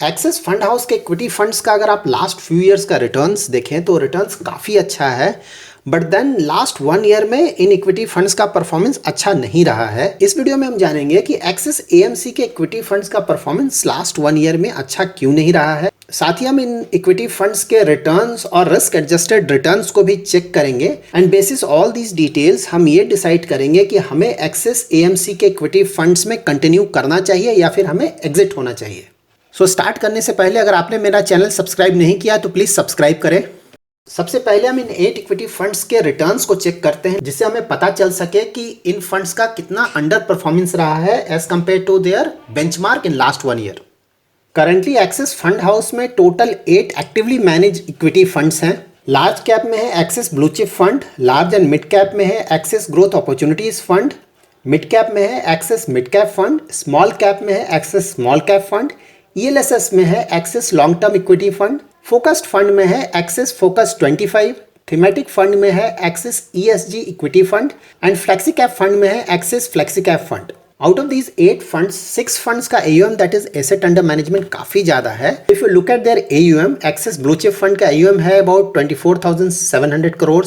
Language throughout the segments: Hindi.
एक्सिस फंड हाउस के इक्विटी फंड्स का अगर आप लास्ट फ्यू इयर्स का रिटर्न्स देखें तो रिटर्न्स काफ़ी अच्छा है। बट देन लास्ट 1 ईयर में इन इक्विटी फंड्स का परफॉर्मेंस अच्छा नहीं रहा है। इस वीडियो में हम जानेंगे कि एक्सिस एएमसी के इक्विटी फंड्स का परफॉर्मेंस लास्ट 1 ईयर में अच्छा क्यों नहीं रहा है। साथ ही हम इन इक्विटी फंड्स के रिटर्न्स और रिस्क एडजस्टेड रिटर्न्स को भी चेक करेंगे and bases all these details हम ये डिसाइड करेंगे कि हमें एक्सिस एएमसी के इक्विटी फंड्स में कंटिन्यू करना चाहिए या फिर हमें एग्जिट होना चाहिए। स्टार्ट करने से पहले अगर आपने मेरा चैनल सब्सक्राइब नहीं किया तो प्लीज़ सब्सक्राइब करें। सबसे पहले हम इन 8 इक्विटी फंड्स के रिटर्न्स को चेक करते हैं जिससे हमें पता चल सके कि इन फंड्स का कितना अंडर परफॉर्मेंस रहा है as compare to their benchmark in last 1 year. Currently Axis fund house में total 8 actively manage equity funds हैं। लार्ज कैप में है Axis blue chip fund, large and mid cap में है Axis growth opportunities fund, mid cap में है Axis mid cap fund, small cap में है Axis small cap fund, ELSS में है Axis long term equity fund, focused fund में है एक्सिस फोकस 25, थीमेटिक फंड में है axis ESG equity fund and flexi cap fund में है axis flexi cap fund. Out of these 8 funds 6 funds का AUM that is asset under management काफी ज्यादा है। If you look eight there AUM, axis blue chip fund का AUM है about 24,700 crore,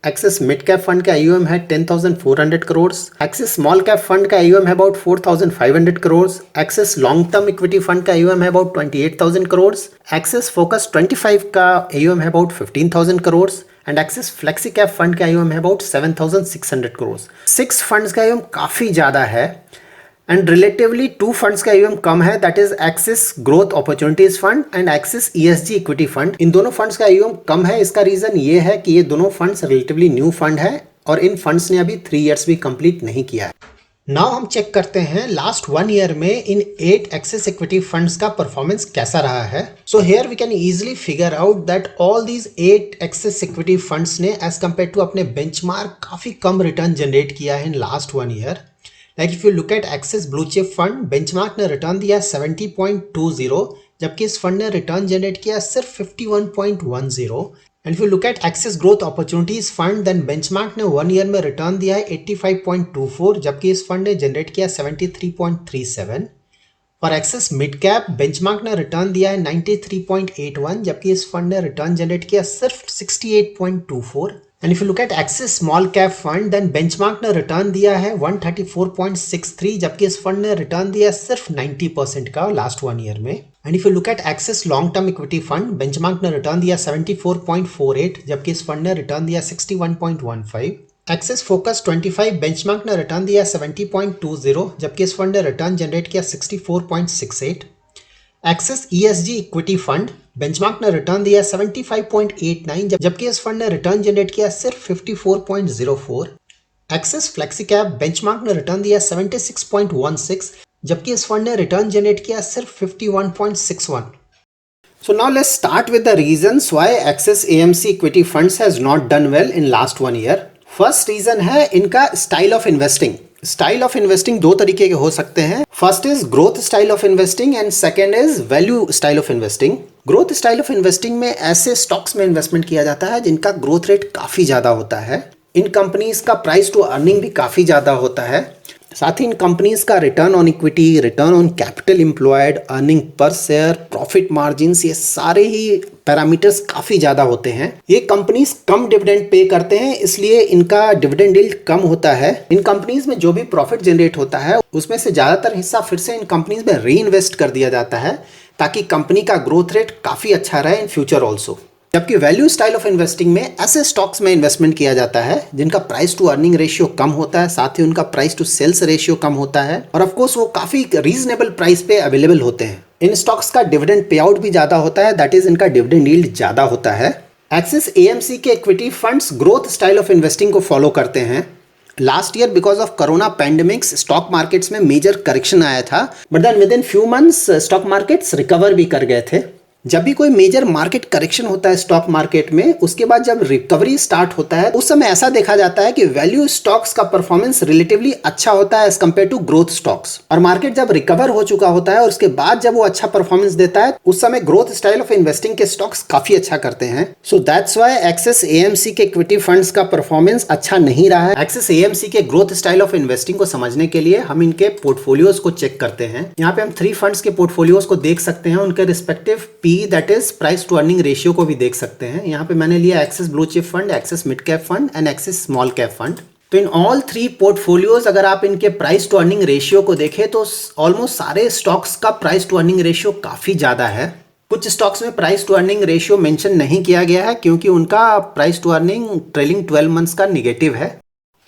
axis mid cap fund का AUM है 10,400 crore, axis small cap fund का AUM है about 4,500 crore, Axis long term equity fund का AUM है अबाउट 28,000 करोड़, एक्सिस फोकस 25 का AUM है about 15,000 crore and Axis flexi cap fund का AUM है अबाउट 7,600 करोड़। 6 फंड्स का AUM काफ़ी ज़्यादा है एंड रिलेटिवली 2 फंड्स का AUM कम है, that is Axis growth opportunities fund and Axis ESG equity fund. इन दोनों फंड्स का AUM कम है। इसका रीजन ये है कि ये दोनों फंड्स रिलेटिवली न्यू फंड है और इन फंड्स ने अभी 3 इयर्स भी कंप्लीट नहीं किया है। नाउ हम चेक करते हैं लास्ट 1 ईयर में इन 8 एक्सिस इक्विटी फंड्स का परफॉर्मेंस कैसा रहा है। So here we can easily figure out that all these 8 Axis equity funds ने एज कंपेयर टू अपने बेंचमार्क काफी कम रिटर्न जनरेट किया है in last 1 year. Like if you look at Axis blue chip fund, benchmark ने रिटर्न दिया 70.20 जबकि इस फंड ने रिटर्न जनरेट किया सिर्फ 51.10। And if you look at Axis growth opportunities fund, then benchmark ने 1 ईयर में रिटर्न दिया है 85.24 जबकि इस फंड ने जनरेट किया 73.37। For Axis mid cap, benchmark ने रिटर्न दिया है 93.81 जबकि इस फंड ने रिटर्न जनरेट किया सिर्फ 68.24। And if you look at Axis small cap fund, then benchmark ने रिटर्न दिया है 134.63 जबकि इस फंड ने रिटर्न दिया सिर्फ 90% का लास्ट 1 ईयर में। And if you look at axis long term equity fund, benchmark ने रिटर्न दिया 74.48 जबकि इस फंड ने रिटर्न दिया 61.15। एक्सिस फोकस 25, बेंचमार्क ने रिटर्न दिया 70.20 जबकि इस फंड ने रिटर्न जनरेट किया 64.68। Axis ESG equity fund, benchmark ने रिटर्न दिया 75.89 जबकि इस फंड ने रिटर्न जनरेट किया सिर्फ 54.04। एक्सिस फ्लेक्सी कैप, बेंचमार्क ने रिटर्न दिया 76.16 जबकि इस फंड ने रिटर्न जनरेट किया सिर्फ 51.61। So now let's start with the reasons why Axis AMC equity funds has not done well in last 1 year. First reason है इनका style of investing. Style of investing 2 तरीके के हो सकते हैं। First is growth style of investing and second is value style of investing. Growth style of investing में ऐसे स्टॉक्स में इन्वेस्टमेंट किया जाता है जिनका ग्रोथ रेट काफ़ी ज़्यादा होता है। इन कंपनीज का प्राइस टू अर्निंग भी काफ़ी ज़्यादा होता है। साथ ही इन कंपनीज का return on equity, return on capital employed, earning per share, profit margins, ये सारे ही पैरामीटर्स काफ़ी ज़्यादा होते हैं। ये कंपनीज कम डिविडेंड पे करते हैं इसलिए इनका डिविडेंड यील्ड कम होता है। इन कंपनीज में जो भी प्रॉफिट जनरेट होता है उसमें से ज़्यादातर हिस्सा फिर से इन कंपनीज में री इन्वेस्ट कर दिया जाता है ताकि कंपनी का ग्रोथ रेट काफ़ी अच्छा रहे इन फ्यूचर ऑल्सो। जबकि वैल्यू स्टाइल ऑफ इन्वेस्टिंग में ऐसे स्टॉक्स में इन्वेस्टमेंट किया जाता है जिनका प्राइस टू अर्निंग रेशियो कम होता है, साथ ही उनका प्राइस टू सेल्स रेशियो कम होता है और ऑफ कोर्स वो काफ़ी रीजनेबल प्राइस पे अवेलेबल होते हैं। इन स्टॉक्स का डिविडेंड पे आउट भी ज़्यादा होता है, दैट इज इनका डिविडेंड यील्ड ज़्यादा होता है। एक्सिस AMC के equity funds growth style of investing को फॉलो करते हैं। Last year because of corona pandemics stock markets में मेजर करेक्शन आया था, but then within few months stock markets recover भी कर गए थे। जब भी कोई मेजर मार्केट करेक्शन होता है स्टॉक मार्केट में, उसके बाद जब रिकवरी स्टार्ट होता है उस समय ऐसा देखा जाता है कि वैल्यू स्टॉक्स का परफॉर्मेंस रिलेटिवली अच्छा होता है as compare to growth stocks. और मार्केट जब रिकवर हो चुका होता है और उसके बाद जब वो अच्छा परफॉर्मेंस देता है उस समय ग्रोथ स्टाइल ऑफ इन्वेस्टिंग के स्टॉक्स काफी अच्छा करते हैं। So that's why axis AMC के इक्विटी फंड्स का परफॉर्मेंस अच्छा नहीं रहा है। एक्सिस एएमसी के ग्रोथ स्टाइल ऑफ इन्वेस्टिंग को समझने के लिए हम इनके पोर्टफोलियोज को चेक करते हैं। यहाँ पे हम 3 फंड्स के पोर्टफोलियोज को देख सकते हैं, उनके respective P that is price to earning ratio को भी देख सकते हैं। यहाँ पे मैंने लिया Axis blue chip fund, Axis mid cap fund and Axis small cap fund. तो इन ऑल 3 पोर्टफोलियोज अगर आप इनके प्राइस टू अर्निंग रेशियो को देखें तो ऑलमोस्ट सारे स्टॉक्स का प्राइस टू अर्निंग रेशियो काफी ज्यादा है। कुछ स्टॉक्स में price to earning ratio mention नहीं किया गया है क्योंकि उनका price to earning trailing 12 months का निगेटिव है।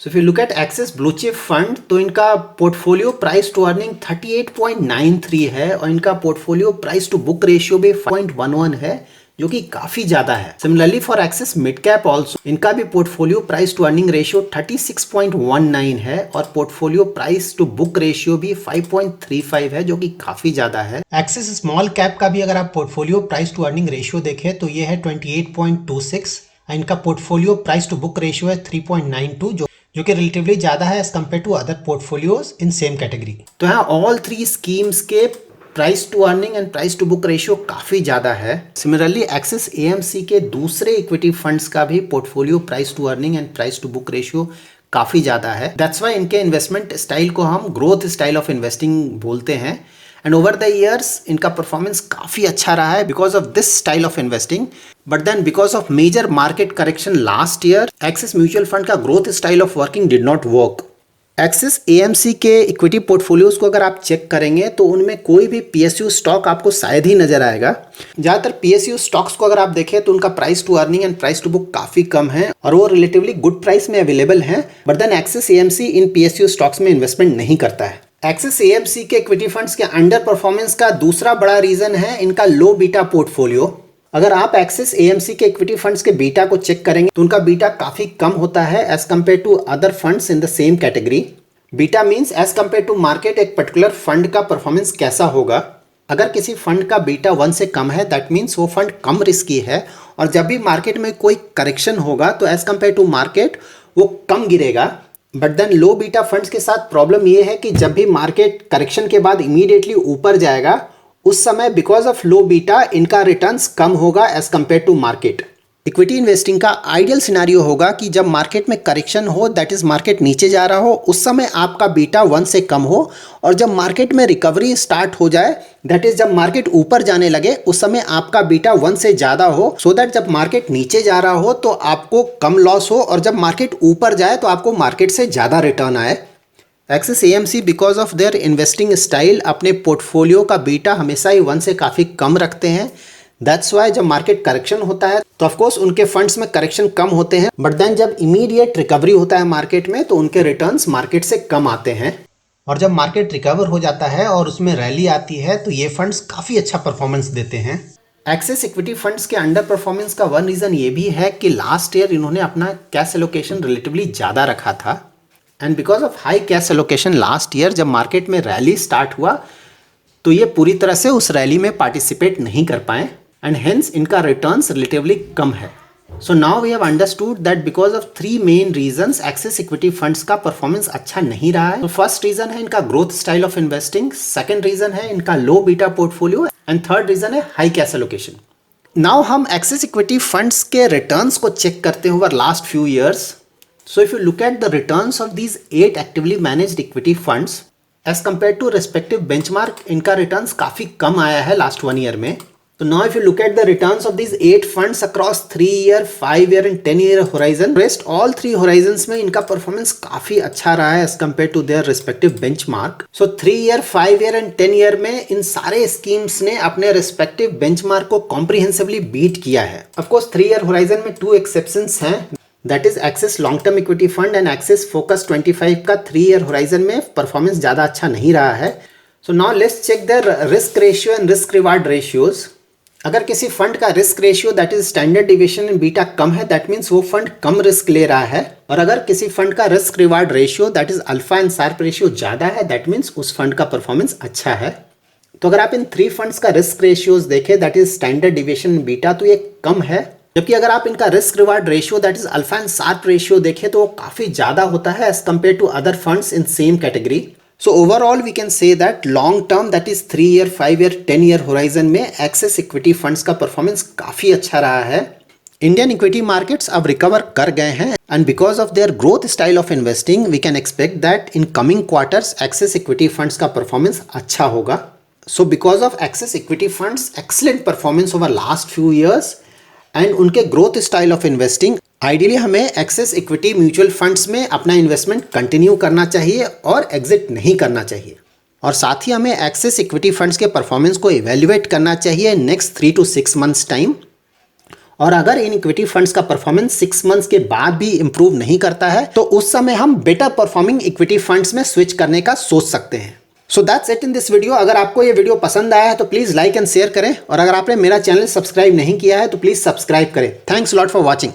So if you look at Axis blue chip fund तो इनका पोर्टफोलियो प्राइस टू अर्निंग 38.93 है और इनका portfolio price to book ratio भी 5.11 है, जो कि काफी ज्यादा है। Similarly for Axis mid cap also इनका भी portfolio price to earning ratio 36.19 है और portfolio price to book ratio भी 5.35 है, जो कि काफी ज्यादा है। एक्सिस स्मॉल कैप का भी अगर आप portfolio price to earning ratio देखें तो ये है 28.26। इनका portfolio price to book ratio है 3.92, जो कि रिलेटिवली ज्यादा है as compare to other portfolios in same category. तो यहाँ ऑल 3 स्कीम्स के price to earning and price to book ratio काफी ज्यादा है। सिमिलरली एक्सिस एएमसी के दूसरे इक्विटी फंड्स का भी portfolio price to earning and price to book ratio काफी ज्यादा है। दैट्स व्हाई इनके इन्वेस्टमेंट स्टाइल को हम ग्रोथ स्टाइल ऑफ इन्वेस्टिंग बोलते हैं एंड ओवर द ईयर्स इनका परफॉर्मेंस काफी अच्छा रहा है because of this style of investing. But then because of major market correction last year Axis mutual fund का growth style of working did not work. Axis AMC के इक्विटी पोर्टफोलियोज को अगर आप चेक करेंगे तो उनमें कोई भी पीएसयू स्टॉक आपको शायद ही नजर आएगा। ज्यादातर पीएसयू स्टॉक्स को अगर आप देखें तो उनका price to earning and price to book काफी कम है और वो रिलेटिवली गुड प्राइस में अवेलेबल है। बट देन एक्सिस एएमसी इन पीएसयू स्टॉक्स में इन्वेस्टमेंट नहीं करता है। एक्सिस एएमसी के इक्विटी फंड्स के अंडर परफॉर्मेंस का दूसरा बड़ा रीजन है इनका लो बीटा पोर्टफोलियो। अगर आप एक्सिस एएमसी के इक्विटी फंड्स के बीटा को चेक करेंगे तो उनका बीटा काफी कम होता है as compare to other funds in the same category. Beta means as compare to market एक पर्टिकुलर फंड का परफॉर्मेंस कैसा होगा। अगर किसी फंड का बीटा 1 से कम है दैट मीन्स वो फंड कम रिस्की है और जब भी मार्केट में कोई करेक्शन होगा तो एज कम्पेयर टू मार्केट वो कम गिरेगा। But then low beta funds के साथ प्रॉब्लम ये है कि जब भी मार्केट करेक्शन के बाद इमीडिएटली ऊपर जाएगा उस समय बिकॉज ऑफ लो बीटा इनका रिटर्न्स कम होगा as compare to market. Equity investing का आइडियल सिनेरियो होगा कि जब मार्केट में करेक्शन हो दैट इज मार्केट नीचे जा रहा हो उस समय आपका बीटा 1 से कम हो और जब मार्केट में रिकवरी स्टार्ट हो जाए दैट इज जब मार्केट ऊपर जाने लगे उस समय आपका बीटा 1 से ज्यादा हो सो दैट जब मार्केट नीचे जा रहा हो तो आपको कम लॉस हो और जब मार्केट ऊपर जाए तो आपको मार्केट से ज्यादा रिटर्न आए। Axis AMC because of there investing style अपने पोर्टफोलियो का बीटा हमेशा ही 1 से काफी कम रखते हैं। दैट्स वाई जब मार्केट करेक्शन होता है तो ऑफकोर्स उनके फंड्स में करेक्शन कम होते हैं बट देन जब इमीडिएट रिकवरी होता है मार्केट में तो उनके रिटर्न्स मार्केट से कम आते हैं और जब मार्केट रिकवर हो जाता है और उसमें रैली आती है तो ये फंड्स काफी अच्छा परफॉर्मेंस देते हैं। एक्सिस इक्विटी फंड्स के अंडर परफॉर्मेंस का वन रीजन ये भी है कि लास्ट ईयर इन्होंने अपना कैश एलोकेशन रिलेटिवली ज्यादा रखा था and because of high cash allocation last year जब मार्केट में रैली स्टार्ट हुआ तो ये पूरी तरह से उस रैली में पार्टिसिपेट नहीं कर पाए and hence इनका returns relatively कम है। So now we have understood that because of 3 main reasons Axis equity funds का performance अच्छा नहीं रहा है। तो first reason है इनका growth style of investing, second reason है इनका low beta portfolio and third reason है high cash allocation। Now हम Axis equity funds के returns को check करते हैं over last few years। So if you look at the returns of these 8 actively managed equity funds as compared to respective benchmark इनका returns काफी कम आया है last 1 year में। So now if you look at the returns of these 8 funds across 3-year, 5-year and 10-year horizon, rest all 3 horizons में इनका performance काफी अच्छा रहा है as compared to their respective benchmark. So 3-year, 5-year and 10-year में इन सारे schemes ने अपने respective benchmark को comprehensively beat किया है. Of course 3-year horizon में 2 exceptions हैं. That is Axis Long Term Equity Fund and Axis Focus 25 का 3-year horizon में performance ज़्यादा अच्छा नहीं रहा है. So now let's check their risk ratio and risk reward ratios. अगर किसी फंड का risk ratio that is standard deviation in beta कम है दैट मीन्स वो फंड कम रिस्क ले रहा है और अगर किसी फंड का risk reward ratio that is alpha and sharp ratio ज्यादा है दैट मीन्स उस फंड का परफॉर्मेंस अच्छा है। तो अगर आप इन 3 फंड्स का रिस्क रेशियोज देखें, that is standard deviation beta, तो ये कम है। जबकि अगर आप इनका risk reward ratio that is alpha and sharp ratio देखें तो वो काफी ज्यादा होता है as compare to other funds in same category. So overall we can say that long term that is 3 year, 5 year, 10 year horizon में एक्सेस इक्विटी फंड्स का परफॉर्मेंस काफी अच्छा रहा है। इंडियन इक्विटी मार्केट्स अब रिकवर कर गए हैं and because of their growth style of investing we can expect that in coming quarters Axis equity funds का परफॉर्मेंस अच्छा होगा। So because of Axis equity funds excellent performance over last few years and उनके growth style of investing, ideally हमें एक्सेस इक्विटी म्यूचुअल फंड्स में अपना इन्वेस्टमेंट कंटिन्यू करना चाहिए और एग्जिट नहीं करना चाहिए। और साथ ही हमें एक्सेस इक्विटी फंड्स के परफॉर्मेंस को इवेल्युएट करना चाहिए नेक्स्ट 3 to 6 मंथ्स टाइम। और अगर इन इक्विटी फंड्स का परफॉर्मेंस 6 मंथ्स के बाद भी इंप्रूव नहीं करता है तो उस समय हम बेटर परफॉर्मिंग इक्विटी फंड्स में स्विच करने का सोच सकते हैं। So that's it in this video. अगर आपको ये वीडियो पसंद आया है तो प्लीज़ लाइक एंड शेयर करें और अगर आपने मेरा चैनल सब्सक्राइब नहीं किया है तो प्लीज़ सब्सक्राइब करें। Thanks lot for watching.